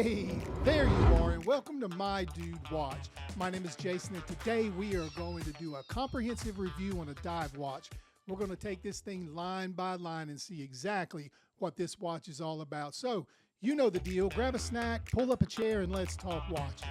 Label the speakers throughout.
Speaker 1: Hey, there you are, and welcome to My Dude Watch. My name is Jason, and today we are going to do a comprehensive review on a dive watch. We're going to take this thing line by line and see exactly what this watch is all about. So, you know the deal. Grab a snack, pull up a chair, and let's talk watches.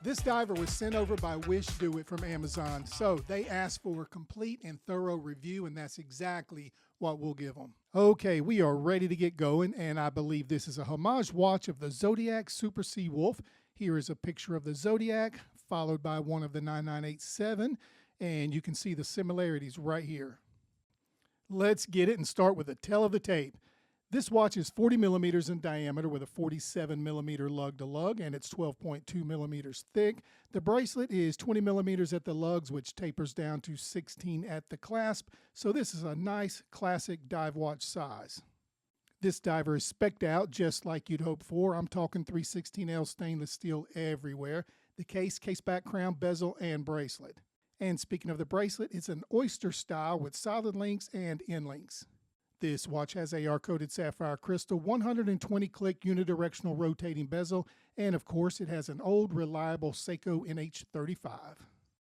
Speaker 1: This diver was sent over by Wishdoit from Amazon, so they asked for a complete and thorough review, and that's exactly what we'll give them. Okay, we are ready to get going, and I believe this is a homage watch of the Zodiac Super Sea Wolf. Here is a picture of the Zodiac, followed by one of the 9987, and you can see the similarities right here. Let's get it and start with the tail of the tape. This watch is 40 millimeters in diameter with a 47 millimeter lug to lug, and it's 12.2 millimeters thick. The bracelet is 20 millimeters at the lugs, which tapers down to 16 at the clasp. So this is a nice classic dive watch size. This diver is spec'd out just like you'd hope for. I'm talking 316L stainless steel everywhere. The case back crown, bezel, and bracelet. And speaking of the bracelet, it's an oyster style with solid links and end links. This watch has AR-coated sapphire crystal, 120-click unidirectional rotating bezel, and of course it has an old, reliable Seiko NH35.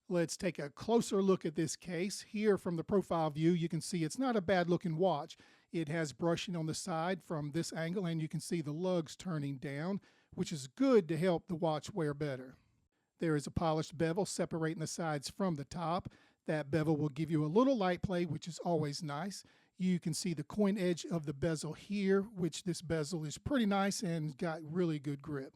Speaker 1: Let's take a closer look at this case. Here from the profile view, you can see it's not a bad-looking watch. It has brushing on the side from this angle, and you can see the lugs turning down, which is good to help the watch wear better. There is a polished bevel separating the sides from the top. That bevel will give you a little light play, which is always nice. You can see the coin edge of the bezel here, which this bezel is pretty nice and got really good grip.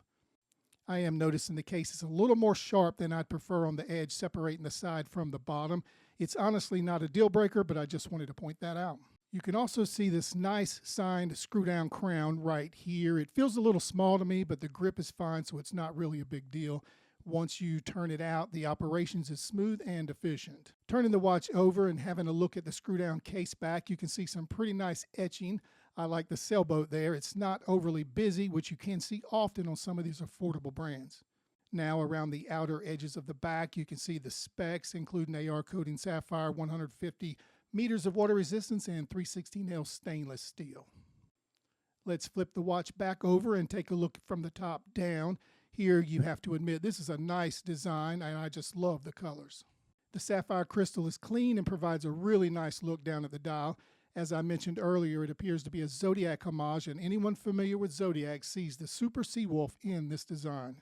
Speaker 1: I am noticing the case is a little more sharp than I'd prefer on the edge, separating the side from the bottom. It's honestly not a deal breaker, but I just wanted to point that out. You can also see this nice signed screw down crown right here. It feels a little small to me, but the grip is fine, so it's not really a big deal. Once you turn it out, the operations is smooth and efficient. Turning the watch over and having a look at the screw down case back, you can see some pretty nice etching. I like the sailboat there. It's not overly busy, which you can see often on some of these affordable brands. Now around the outer edges of the back, you can see the specs, including AR coating sapphire, 150 meters of water resistance, and 316L stainless steel. Let's flip the watch back over and take a look from the top down. Here you have to admit this is a nice design, and I just love the colors. The sapphire crystal is clean and provides a really nice look down at the dial. As I mentioned earlier, it appears to be a Zodiac homage, and anyone familiar with Zodiac sees the Super Sea Wolf in this design.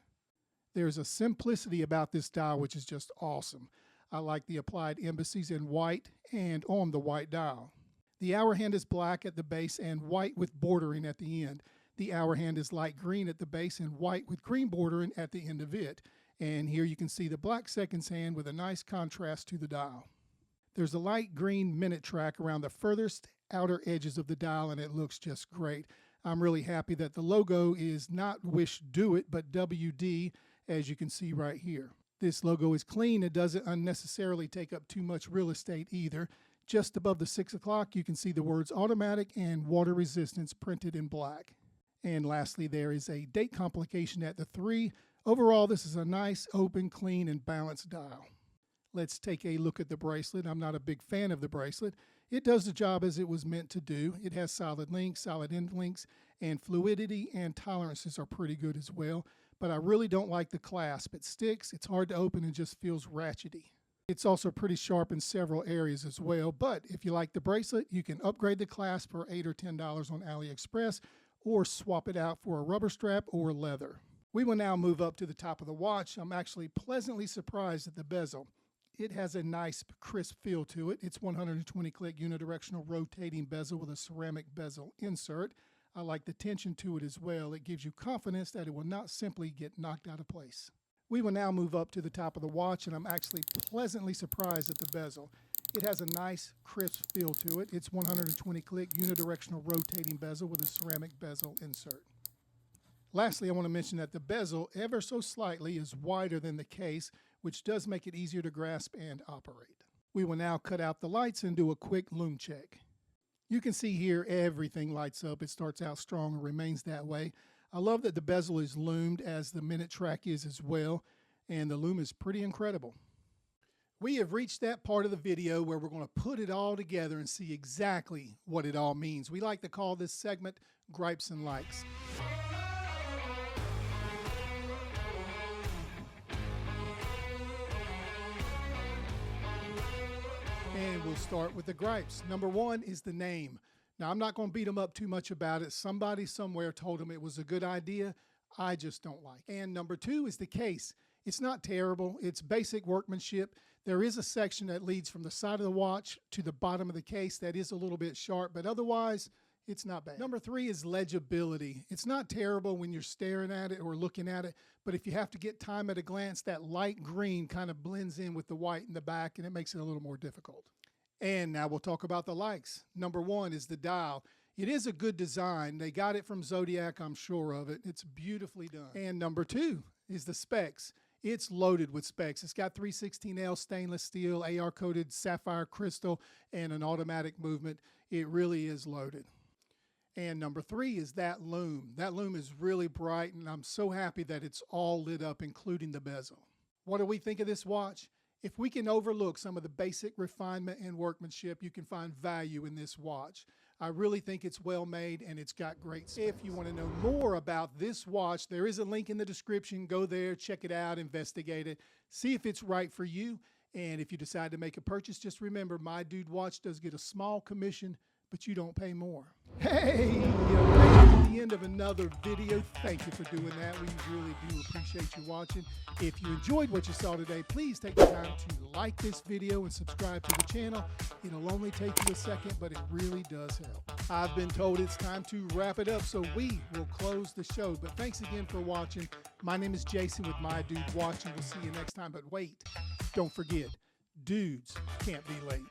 Speaker 1: There's a simplicity about this dial which is just awesome. I like the applied embassies in white and on the white dial. The hour hand is black at the base and white with bordering at the end. The hour hand is light green at the base and white with green bordering at the end of it. And here you can see the black seconds hand with a nice contrast to the dial. There's a light green minute track around the furthest outer edges of the dial, and it looks just great. I'm really happy that the logo is not Wishdoit, but WD, as you can see right here. This logo is clean. It doesn't unnecessarily take up too much real estate either. Just above the 6 o'clock, you can see the words automatic and water resistance printed in black. And lastly, there is a date complication at the 3. Overall, this is a nice, open, clean, and balanced dial. Let's take a look at the bracelet. I'm not a big fan of the bracelet. It does the job as it was meant to do. It has solid links, solid end links, and fluidity and tolerances are pretty good as well. But I really don't like the clasp. It sticks, it's hard to open, and just feels ratchety. It's also pretty sharp in several areas as well. But if you like the bracelet, you can upgrade the clasp for $8 or $10 on AliExpress, or swap it out for a rubber strap or leather. We will now move up to the top of the watch. I'm actually pleasantly surprised at the bezel. It has a nice crisp feel to it. It's 120-click unidirectional rotating bezel with a ceramic bezel insert. I like the tension to it as well. It gives you confidence that it will not simply get knocked out of place. We will now move up to the top of the watch, and I'm actually pleasantly surprised at the bezel. It has a nice, crisp feel to it. It's 120-click unidirectional rotating bezel with a ceramic bezel insert. Lastly, I want to mention that the bezel, ever so slightly, is wider than the case, which does make it easier to grasp and operate. We will now cut out the lights and do a quick lume check. You can see here everything lights up. It starts out strong and remains that way. I love that the bezel is lumed, as the minute track is as well. and the Lume is pretty incredible. We have reached that part of the video where we're going to put it all together and see exactly what it all means. We like to call this segment Gripes and Likes. And we'll start with the gripes. Number one is the name. Now, I'm not going to beat them up too much about it. Somebody somewhere told them it was a good idea. I just don't like it. And number two is the case. It's not terrible. It's basic workmanship. There is a section that leads from the side of the watch to the bottom of the case that is a little bit sharp, but otherwise, it's not bad. Number three is legibility. It's not terrible when you're staring at it or looking at it, but if you have to get time at a glance, that light green kind of blends in with the white in the back, and it makes it a little more difficult. And now we'll talk about the likes. Number one is the dial. It is a good design. They got it from Zodiac, I'm sure of it. It's beautifully done. And number two is the specs. It's loaded with specs. It's got 316L stainless steel, AR-coated sapphire crystal, and an automatic movement. It really is loaded. And number three is that Lume. That Lume is really bright, and I'm so happy that it's all lit up, including the bezel. What do we think of this watch? If we can overlook some of the basic refinement and workmanship, you can find value in this watch. I really think it's well made and it's got great specs. If you want to know more about this watch, there is a link in the description. Go there, check it out, investigate it, see if it's right for you. And if you decide to make a purchase, just remember, My Dude Watch does get a small commission, but you don't pay more. Hey, you made it to the end of another video. Thank you for doing that. We really do appreciate you watching. If you enjoyed what you saw today, please take the time to like this video and subscribe to the channel. It'll only take you a second, but it really does help. I've been told it's time to wrap it up, so we will close the show. But thanks again for watching. My name is Jason with My Dude Watch, and we'll see you next time. But wait, don't forget, dudes can't be late.